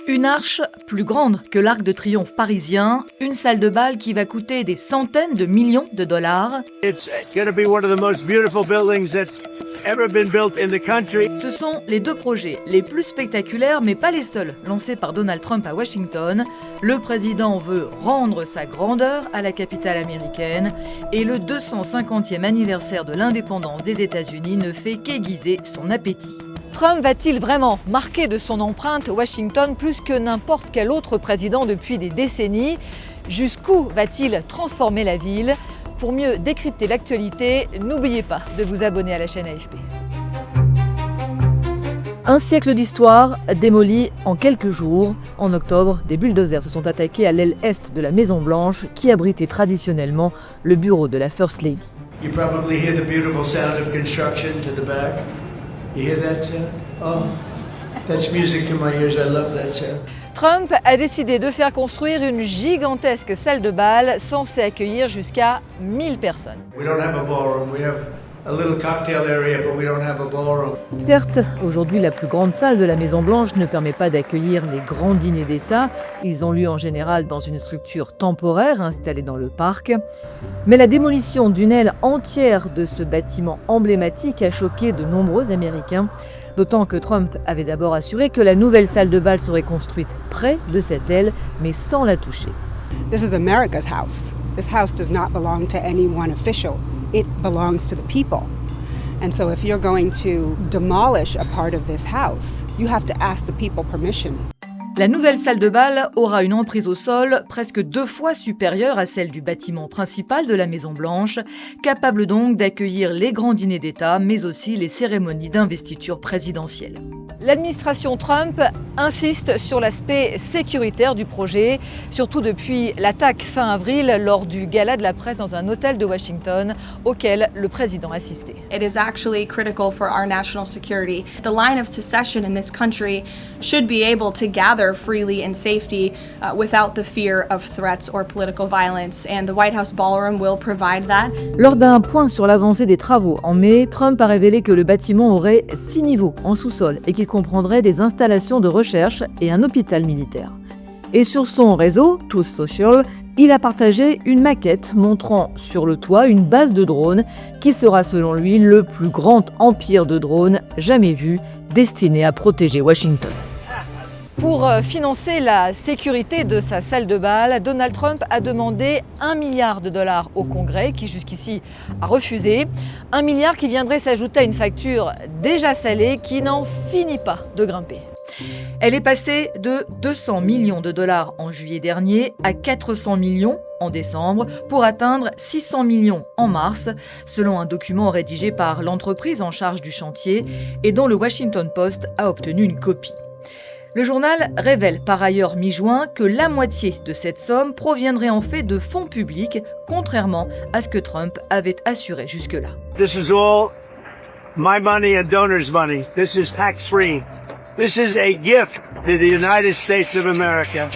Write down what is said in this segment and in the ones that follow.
Une arche plus grande que l'Arc de Triomphe parisien, une salle de bal qui va coûter des centaines de millions de dollars. It's going to be one of the most beautiful buildings that's ever been built in the country. Ce sont les deux projets les plus spectaculaires, mais pas les seuls, lancés par Donald Trump à Washington. Le président veut rendre sa grandeur à la capitale américaine et le 250e anniversaire de l'indépendance des États-Unis ne fait qu'aiguiser son appétit. Trump va-t-il vraiment marquer de son empreinte Washington plus que n'importe quel autre président depuis des décennies? Jusqu'où va-t-il transformer la ville? Pour mieux décrypter l'actualité, n'oubliez pas de vous abonner à la chaîne AFP. Un siècle d'histoire démoli en quelques jours. En octobre, des bulldozers se sont attaqués à l'aile est de la Maison-Blanche qui abritait traditionnellement le bureau de la First Lady. You probably hear the beautiful sound of construction to the back. You hear that sound? Oh, that's music to my ears. I love that sound. Trump a décidé de faire construire une gigantesque salle de bal censée accueillir jusqu'à 1000 personnes. We don't have a ballroom. We have a little cocktail area, but we don't have a ballroom. Certes, aujourd'hui, la plus grande salle de la Maison-Blanche ne permet pas d'accueillir les grands dîners d'État. Ils ont lieu en général dans une structure temporaire installée dans le parc. Mais la démolition d'une aile entière de ce bâtiment emblématique a choqué de nombreux Américains. D'autant que Trump avait d'abord assuré que la nouvelle salle de bal serait construite près de cette aile, mais sans la toucher. This is America's house. This house does not belong to any one official. It belongs to the people. And so if you're going to demolish a part of this house, you have to ask the people permission. La nouvelle salle de bal aura une emprise au sol presque 2 fois supérieure à celle du bâtiment principal de la Maison-Blanche, capable donc d'accueillir les grands dîners d'État, mais aussi les cérémonies d'investiture présidentielle. L'administration Trump insiste sur l'aspect sécuritaire du projet, surtout depuis l'attaque fin avril lors du gala de la presse dans un hôtel de Washington auquel le président assistait. It is actually critical for our national security. The line of secession in this country should be able to gather freely in safety without the fear of threats or political violence, and the White House ballroom will provide that. Lors d'un point sur l'avancée des travaux en mai, Trump a révélé que le bâtiment aurait 6 niveaux en sous-sol et qu'il comprendrait des installations de recherche et un hôpital militaire. Et sur son réseau, Truth Social, il a partagé une maquette montrant sur le toit une base de drones qui sera selon lui le plus grand empire de drones jamais vu, destiné à protéger Washington. Pour financer la sécurité de sa salle de bal, Donald Trump a demandé 1 milliard de dollars au Congrès, qui jusqu'ici a refusé. 1 milliard qui viendrait s'ajouter à une facture déjà salée qui n'en finit pas de grimper. Elle est passée de 200 millions de dollars en juillet dernier à 400 millions en décembre pour atteindre 600 millions en mars, selon un document rédigé par l'entreprise en charge du chantier et dont le Washington Post a obtenu une copie. Le journal révèle par ailleurs mi-juin que la moitié de cette somme proviendrait en fait de fonds publics, contrairement à ce que Trump avait assuré jusque-là. This is all my money and donors' money. This is tax-free. This is a gift to the United States of America.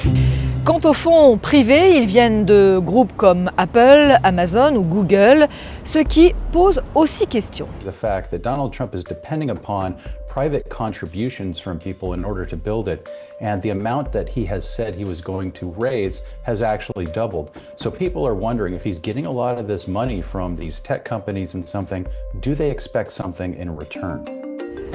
Quant aux fonds privés, ils viennent de groupes comme Apple, Amazon ou Google, ce qui pose aussi question. The fact that Donald Trump is depending upon private contributions from people in order to build it, and the amount that he has said he was going to raise has actually doubled. So people are wondering if he's getting a lot of this money from these tech companies and something, do they expect something in return?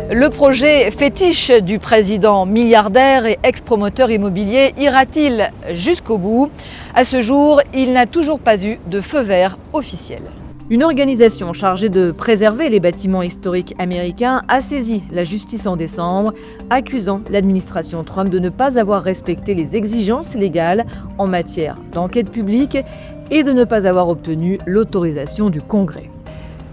Le projet fétiche du président milliardaire et ex-promoteur immobilier ira-t-il jusqu'au bout? À ce jour, il n'a toujours pas eu de feu vert officiel. Une organisation chargée de préserver les bâtiments historiques américains a saisi la justice en décembre, accusant l'administration Trump de ne pas avoir respecté les exigences légales en matière d'enquête publique et de ne pas avoir obtenu l'autorisation du Congrès.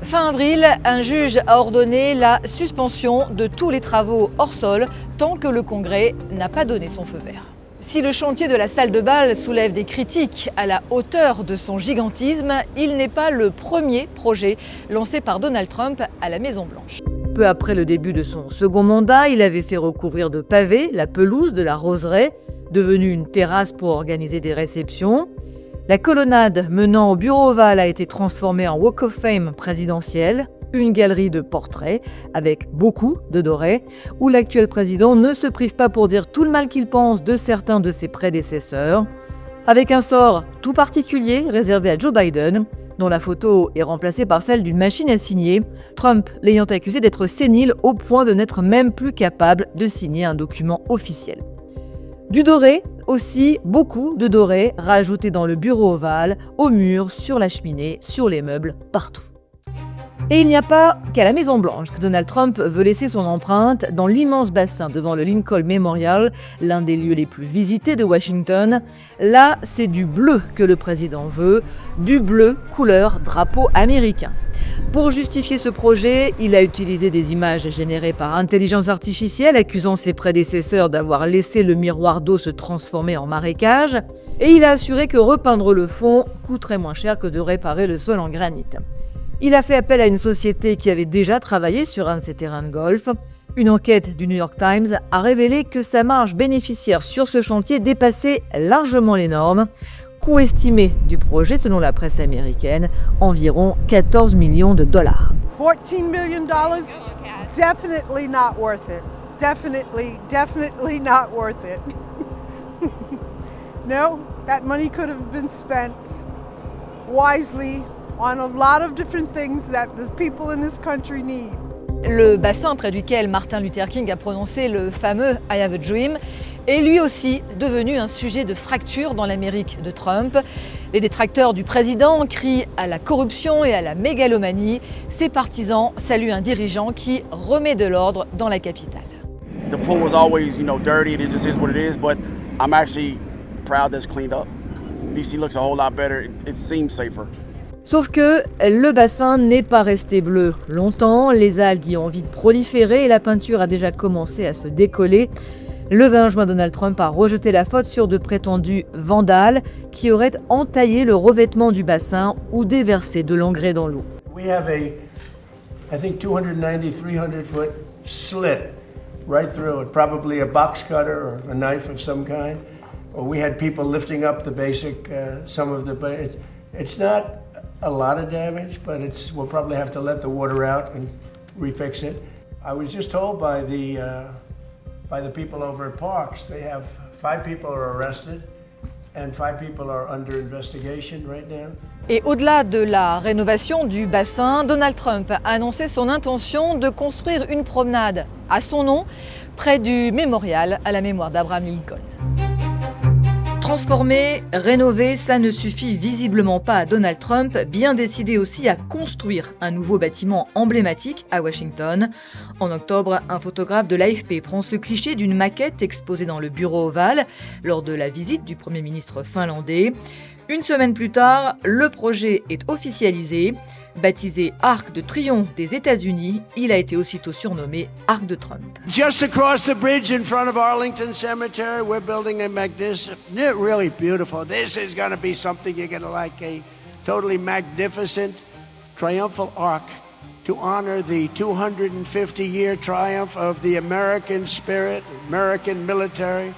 Fin avril, un juge a ordonné la suspension de tous les travaux hors sol tant que le Congrès n'a pas donné son feu vert. Si le chantier de la salle de bal soulève des critiques à la hauteur de son gigantisme, il n'est pas le premier projet lancé par Donald Trump à la Maison-Blanche. Peu après le début de son second mandat, il avait fait recouvrir de pavés la pelouse de la roseraie, devenue une terrasse pour organiser des réceptions. La colonnade menant au bureau ovale a été transformée en Walk of Fame présidentiel. une galerie de portraits avec beaucoup de dorés, où l'actuel président ne se prive pas pour dire tout le mal qu'il pense de certains de ses prédécesseurs, avec un sort tout particulier réservé à Joe Biden, dont la photo est remplacée par celle d'une machine à signer, Trump l'ayant accusé d'être sénile au point de n'être même plus capable de signer un document officiel. Du doré, aussi beaucoup de doré rajoutés dans le bureau ovale, au mur, sur la cheminée, sur les meubles, partout. Et il n'y a pas qu'à la Maison-Blanche que Donald Trump veut laisser son empreinte dans l'immense bassin devant le Lincoln Memorial, l'un des lieux les plus visités de Washington. Là, c'est du bleu que le président veut, du bleu couleur drapeau américain. Pour justifier ce projet, il a utilisé des images générées par intelligence artificielle, accusant ses prédécesseurs d'avoir laissé le miroir d'eau se transformer en marécage, et il a assuré que repeindre le fond coûterait moins cher que de réparer le sol en granit. Il a fait appel à une société qui avait déjà travaillé sur un de ces terrains de golf. Une enquête du New York Times a révélé que sa marge bénéficiaire sur ce chantier dépassait largement les normes. Coût estimé du projet, selon la presse américaine, environ 14 millions de dollars. $14 million? Definitely not worth it. Definitely not worth it. No, that money could have been spent wisely on a lot of different things that the people in this country need. Le bassin près duquel Martin Luther King a prononcé le fameux I have a dream est lui aussi devenu un sujet de fracture dans l'Amérique de Trump. Les détracteurs du président crient à la corruption et à la mégalomanie. Ses partisans saluent un dirigeant qui remet de l'ordre dans la capitale. The pool was always, dirty. It just is what it is. But I'm actually proud that it's cleaned up. DC looks a whole lot better. It seems safer. Sauf que le bassin n'est pas resté bleu longtemps, les algues y ont vite proliféré et la peinture a déjà commencé à se décoller. Le 20 juin, Donald Trump a rejeté la faute sur de prétendus vandales qui auraient entaillé le revêtement du bassin ou déversé de l'engrais dans l'eau. We have I think 290, 300 foot slit right through it, probably a box cutter or a knife of some kind. Or we had people lifting up the basic, it's not a lot of damage, but we'll probably have to let the water out and refix it. I was just told by the people over at Parks, they have 5 people are arrested and 5 people are under investigation right now. Et au-delà de la rénovation du bassin, Donald Trump a annoncé son intention de construire une promenade à son nom près du mémorial à la mémoire d'Abraham Lincoln. Transformer, rénover, ça ne suffit visiblement pas à Donald Trump, bien décidé aussi à construire un nouveau bâtiment emblématique à Washington. En octobre, un photographe de l'AFP prend ce cliché d'une maquette exposée dans le bureau ovale lors de la visite du Premier ministre finlandais. Une semaine plus tard, le projet est officialisé. Baptisé Arc de Triomphe des États-Unis, il a été aussitôt surnommé Arc de Trump. Just across the bridge in front of Arlington Cemetery, we're building a magnificent, really beautiful. This is going to be something you're going to like, a totally magnificent triumphal arc to honor the 250-year triumph of the American spirit, American military,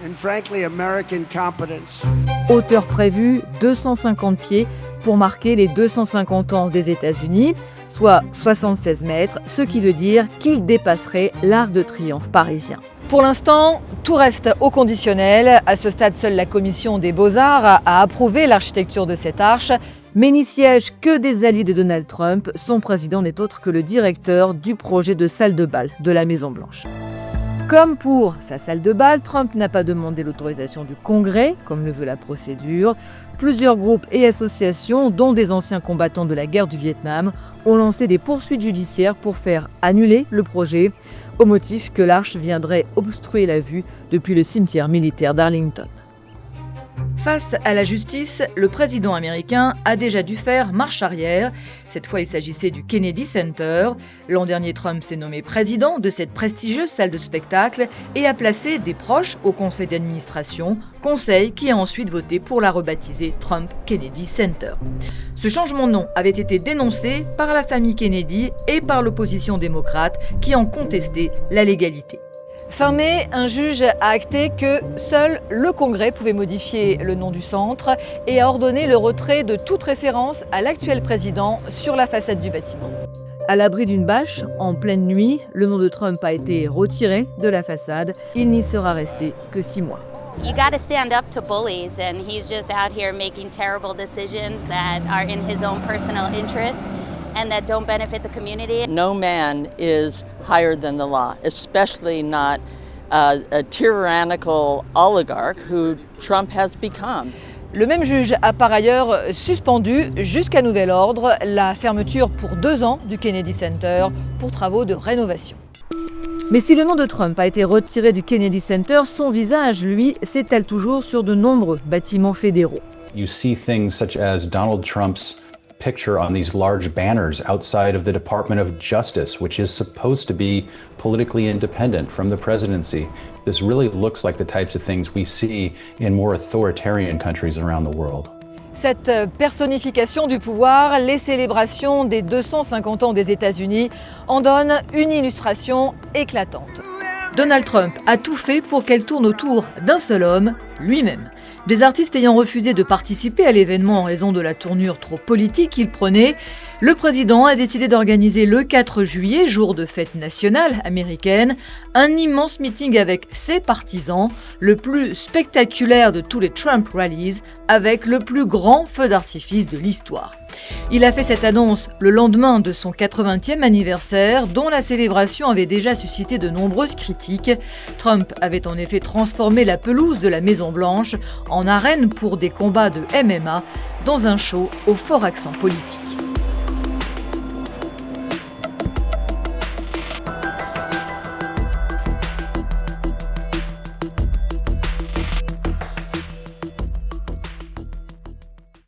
and frankly, American competence. Hauteur prévue, 250 pieds pour marquer les 250 ans des États-Unis, soit 76 mètres, ce qui veut dire qu'il dépasserait l'Arc de Triomphe parisien. Pour l'instant, tout reste au conditionnel. À ce stade, seule la commission des Beaux-Arts a approuvé l'architecture de cette arche, mais n'y siège que des alliés de Donald Trump. Son président n'est autre que le directeur du projet de salle de bal de la Maison-Blanche. Comme pour sa salle de bal, Trump n'a pas demandé l'autorisation du Congrès, comme le veut la procédure. Plusieurs groupes et associations, dont des anciens combattants de la guerre du Vietnam, ont lancé des poursuites judiciaires pour faire annuler le projet, au motif que l'arche viendrait obstruer la vue depuis le cimetière militaire d'Arlington. Face à la justice, le président américain a déjà dû faire marche arrière. Cette fois, il s'agissait du Kennedy Center. L'an dernier, Trump s'est nommé président de cette prestigieuse salle de spectacle et a placé des proches au conseil d'administration, conseil qui a ensuite voté pour la rebaptiser Trump Kennedy Center. Ce changement de nom avait été dénoncé par la famille Kennedy et par l'opposition démocrate qui en contestait la légalité. Fin mai, un juge a acté que seul le Congrès pouvait modifier le nom du centre et a ordonné le retrait de toute référence à l'actuel président sur la façade du bâtiment. À l'abri d'une bâche, en pleine nuit, le nom de Trump a été retiré de la façade. Il n'y sera resté que 6 mois. You got to stand up to bullies, and he's just out here making terrible decisions that are in his own personal interest and that don't benefit the community. No man is higher than the law, especially not a tyrannical oligarch who Trump has become. Le même juge a par ailleurs suspendu, jusqu'à nouvel ordre, la fermeture pour 2 ans du Kennedy Center pour travaux de rénovation. Mais si le nom de Trump a été retiré du Kennedy Center, son visage, lui, s'étale toujours sur de nombreux bâtiments fédéraux. You see things such as Donald Trump's picture on these large banners outside of the Department of Justice, which is supposed to be politically independent from the presidency. This really looks like the types of things we see in more authoritarian countries around the world. Cette personnification du pouvoir, les célébrations des 250 ans des États-Unis en donnent une illustration éclatante. Donald Trump a tout fait pour qu'elle tourne autour d'un seul homme, lui-même. Des artistes ayant refusé de participer à l'événement en raison de la tournure trop politique qu'il prenait, le président a décidé d'organiser le 4 juillet, jour de fête nationale américaine, un immense meeting avec ses partisans, le plus spectaculaire de tous les Trump rallies, avec le plus grand feu d'artifice de l'histoire. Il a fait cette annonce le lendemain de son 80e anniversaire, dont la célébration avait déjà suscité de nombreuses critiques. Trump avait en effet transformé la pelouse de la Maison-Blanche en arène pour des combats de MMA dans un show au fort accent politique.